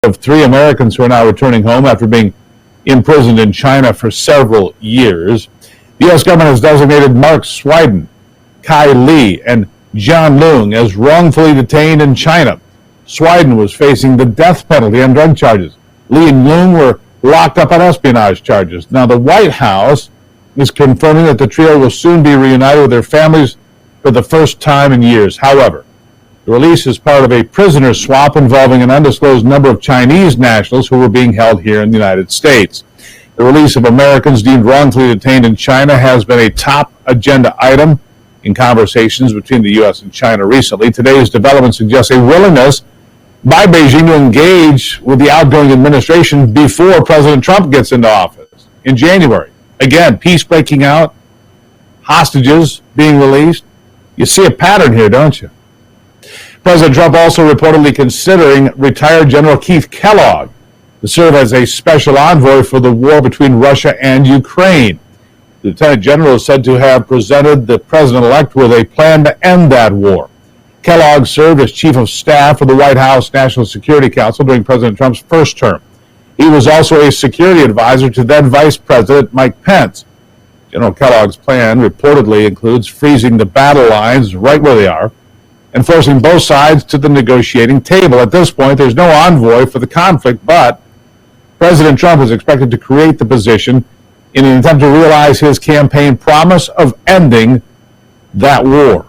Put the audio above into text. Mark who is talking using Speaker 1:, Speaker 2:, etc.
Speaker 1: of 3 Americans who are now returning home after being imprisoned in China for several years. The U.S. government has designated Mark Swiden, Kai Li, and Jian Lung as wrongfully detained in China. Swiden was facing the death penalty on drug charges. Li and Lung were locked up on espionage charges. Now, the White House is confirming that the trio will soon be reunited with their families for the first time in years. However, the release is part of a prisoner swap involving an undisclosed number of Chinese nationals who were being held here in the United States. The release of Americans deemed wrongfully detained in China has been a top agenda item in conversations between the U.S. and China recently. Today's development suggests a willingness by Beijing to engage with the outgoing administration before President Trump gets into office in January. Again, peace breaking out, hostages being released. You see a pattern here, don't you? President Trump also reportedly considering retired General Keith Kellogg to serve as a special envoy for the war between Russia and Ukraine. The Lieutenant General is said to have presented the president-elect with a plan to end that war. Kellogg served as Chief of Staff for the White House National Security Council during President Trump's first term. He was also a security advisor to then Vice President Mike Pence. General Kellogg's plan reportedly includes freezing the battle lines right where they are and forcing both sides to the negotiating table. At this point, there's no envoy for the conflict, but President Trump is expected to create the position in an attempt to realize his campaign promise of ending that war.